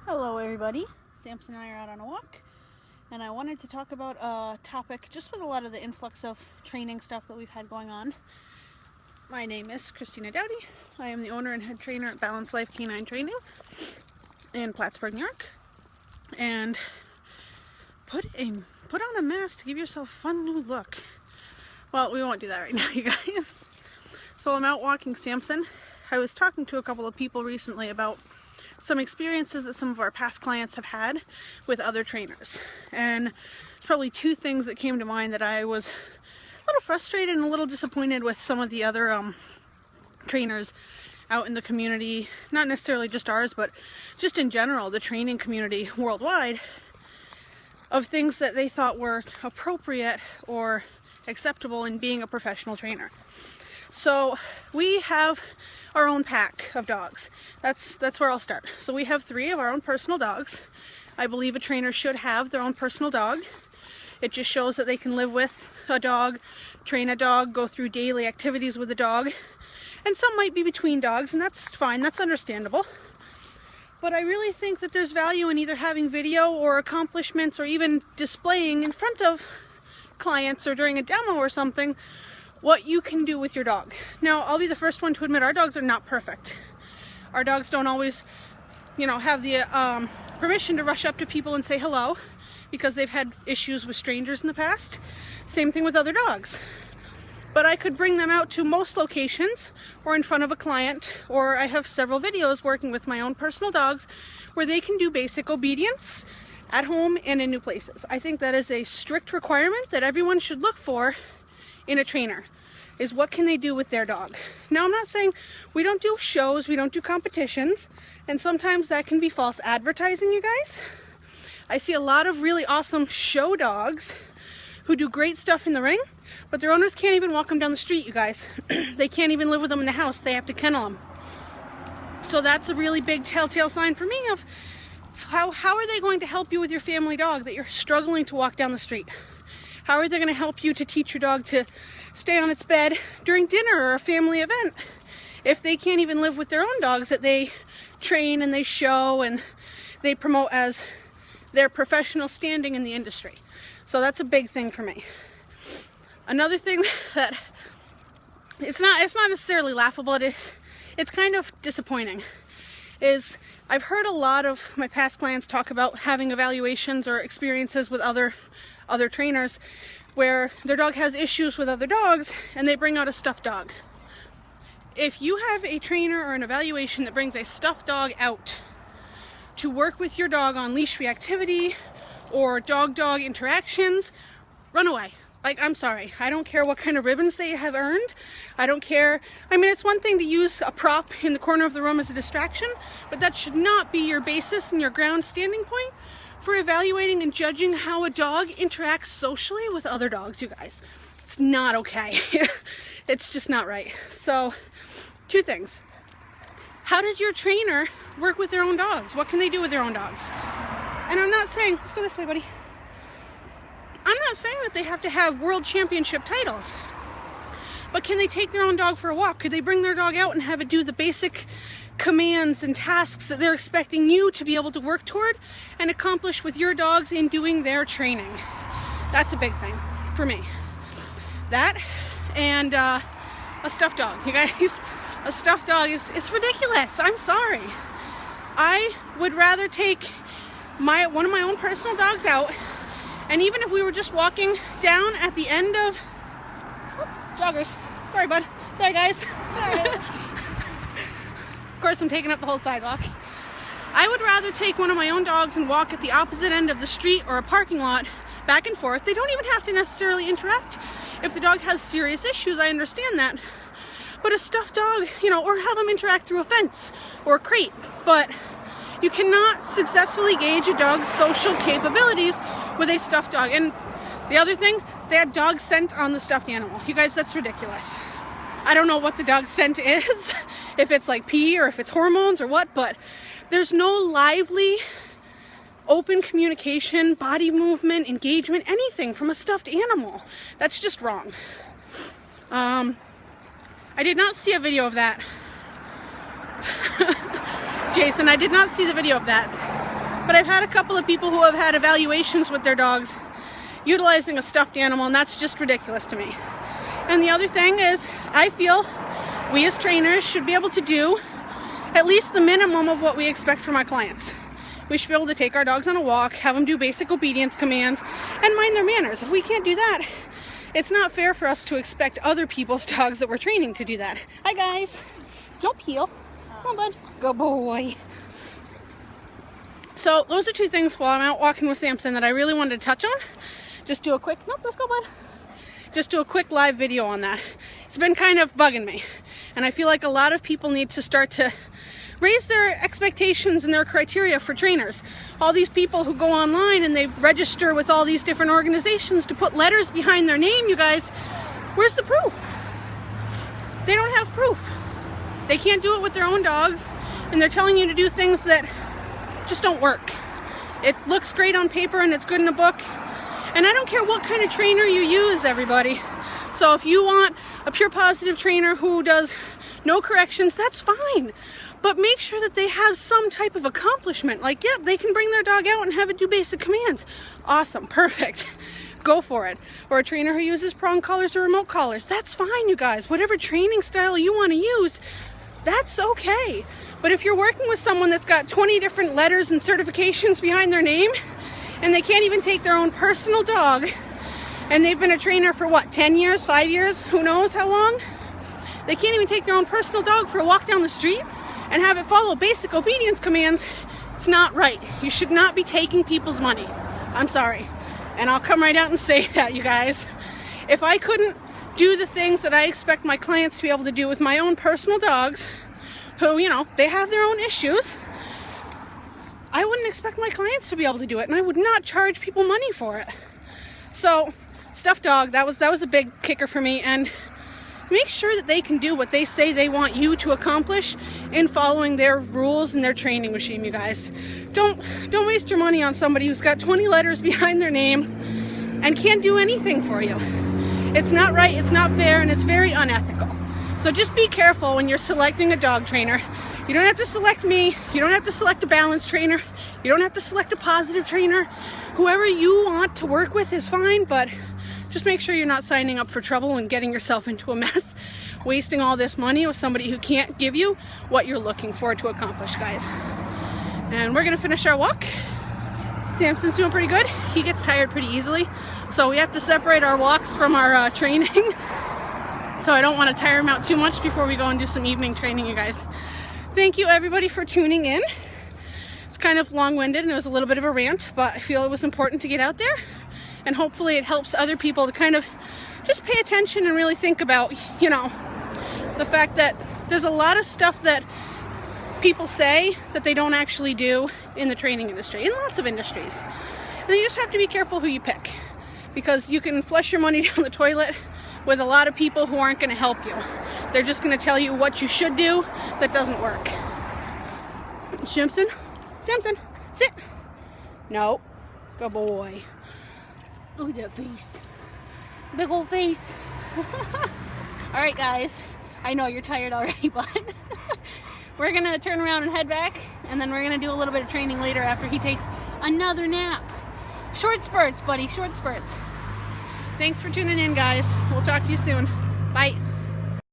Hello everybody, Samson and I are out on a walk, and I wanted to talk about a topic just with a lot of the influx of training stuff that we've had going on. My name is Christina Dowdy. I am the owner and head trainer at Balanced Life Canine Training in Plattsburgh, New York. And put on a mask to give yourself a fun new look. Well, we won't do that right now, you guys. So I'm out walking Samson. I was talking to a couple of people recently about some experiences that some of our past clients have had with other trainers, and probably two things that came to mind that I was a little frustrated and a little disappointed with some of the other trainers out in the community, not necessarily just ours, but just in general, the training community worldwide, of things that they thought were appropriate or acceptable in being a professional trainer. So we have our own pack of dogs. That's where I'll start. So we have 3 of our own personal dogs. I believe a trainer should have their own personal dog. It just shows that they can live with a dog, train a dog, go through daily activities with a dog. And some might be between dogs, and that's fine, that's understandable. But I really think that there's value in either having video or accomplishments or even displaying in front of clients or during a demo or something what you can do with your dog. Now, I'll be the first one to admit our dogs are not perfect. Our dogs don't always, have the permission to rush up to people and say hello because they've had issues with strangers in the past. Same thing with other dogs. But I could bring them out to most locations or in front of a client, or I have several videos working with my own personal dogs where they can do basic obedience at home and in new places. I think that is a strict requirement that everyone should look for in a trainer, is what can they do with their dog. Now, I'm not saying we don't do shows, we don't do competitions, and sometimes that can be false advertising, you guys. I see a lot of really awesome show dogs who do great stuff in the ring, but their owners can't even walk them down the street, you guys. They can't even live with them in the house. They have to kennel them. So that's a really big telltale sign for me of how are they going to help you with your family dog that you're struggling to walk down the street? How are they going to help you to teach your dog to stay on its bed during dinner or a family event if they can't even live with their own dogs that they train and they show and they promote as their professional standing in the industry? So that's a big thing for me. Another thing that it's not necessarily laughable, it's kind of disappointing, is I've heard a lot of my past clients talk about having evaluations or experiences with other trainers where their dog has issues with other dogs and they bring out a stuffed dog. If you have a trainer or an evaluation that brings a stuffed dog out to work with your dog on leash reactivity or dog-dog interactions, run away. Like, I'm sorry, I don't care what kind of ribbons they have earned. I don't care. I mean, it's one thing to use a prop in the corner of the room as a distraction, but that should not be your basis and your ground standing point for evaluating and judging how a dog interacts socially with other dogs, you guys. It's not okay. It's just not right. So, 2 things. How does your trainer work with their own dogs? What can they do with their own dogs? And I'm not saying, let's go this way, buddy. I'm not saying that they have to have world championship titles, but can they take their own dog for a walk? Could they bring their dog out and have it do the basic commands and tasks that they're expecting you to be able to work toward and accomplish with your dogs in doing their training? That's a big thing for me. That and a stuffed dog, you guys. A stuffed dog it's ridiculous. I'm sorry. I would rather take one of my own personal dogs out, and even if we were just walking down at the end of joggers. Sorry, bud. Sorry, guys. Sorry. Of course, I'm taking up the whole sidewalk. I would rather take one of my own dogs and walk at the opposite end of the street or a parking lot back and forth. They don't even have to necessarily interact. If the dog has serious issues, I understand that. But a stuffed dog, or have them interact through a fence or a crate. But you cannot successfully gauge a dog's social capabilities with a stuffed dog. And the other thing, they had dog scent on the stuffed animal. You guys, that's ridiculous. I don't know what the dog scent is, if it's like pee or if it's hormones or what, but there's no lively, open communication, body movement, engagement, anything from a stuffed animal. That's just wrong. I did not see a video of that. Jason, I did not see the video of that. But I've had a couple of people who have had evaluations with their dogs utilizing a stuffed animal, and that's just ridiculous to me. And the other thing is, I feel we as trainers should be able to do at least the minimum of what we expect from our clients. We should be able to take our dogs on a walk, have them do basic obedience commands, and mind their manners. If we can't do that, it's not fair for us to expect other people's dogs that we're training to do that. Hi guys, don't peel. Come on, bud. Good boy. So those are two things while I'm out walking with Samson that I really wanted to touch on. Just do a quick, nope, let's go, bud. Just do a quick live video on that. It's been kind of bugging me. And I feel like a lot of people need to start to raise their expectations and their criteria for trainers. All these people who go online and they register with all these different organizations to put letters behind their name, you guys, where's the proof? They don't have proof. They can't do it with their own dogs, and they're telling you to do things that just don't work. It looks great on paper and it's good in a book. And I don't care what kind of trainer you use, everybody. So if you want a pure positive trainer who does no corrections, that's fine. But make sure that they have some type of accomplishment. Like, yeah, they can bring their dog out and have it do basic commands. Awesome, perfect. Go for it. Or a trainer who uses prong collars or remote collars. That's fine, you guys. Whatever training style you want to use, that's okay. But if you're working with someone that's got 20 different letters and certifications behind their name, and they can't even take their own personal dog, and they've been a trainer for what, 10 years, 5 years, who knows how long? They can't even take their own personal dog for a walk down the street and have it follow basic obedience commands. It's not right. You should not be taking people's money. I'm sorry. And I'll come right out and say that, you guys. If I couldn't do the things that I expect my clients to be able to do with my own personal dogs, who, you know, they have their own issues, I wouldn't expect my clients to be able to do it, and I would not charge people money for it. So, stuffed dog, that was a big kicker for me. And make sure that they can do what they say they want you to accomplish in following their rules and their training regime, you guys. Don't waste your money on somebody who's got 20 letters behind their name and can't do anything for you. It's not right, it's not fair, and it's very unethical. So just be careful when you're selecting a dog trainer. You don't have to select me, you don't have to select a balanced trainer, you don't have to select a positive trainer. Whoever you want to work with is fine, but just make sure you're not signing up for trouble and getting yourself into a mess, wasting all this money with somebody who can't give you what you're looking for to accomplish, guys. And we're gonna finish our walk. Samson's doing pretty good. He gets tired pretty easily, so we have to separate our walks from our training. So I don't want to tire him out too much before we go and do some evening training, you guys. Thank you everybody for tuning in. It's kind of long-winded and it was a little bit of a rant, but I feel it was important to get out there, and hopefully it helps other people to kind of just pay attention and really think about, you know, the fact that there's a lot of stuff that people say that they don't actually do in the training industry, in lots of industries. And you just have to be careful who you pick, because you can flush your money down the toilet with a lot of people who aren't going to help you. They're just going to tell you what you should do that doesn't work. Samson, sit. No, good boy. Look at that face. Big old face. All right, guys. I know you're tired already, but we're going to turn around and head back, and then we're going to do a little bit of training later after he takes another nap. Short spurts, buddy, short spurts. Thanks for tuning in, guys. We'll talk to you soon. Bye.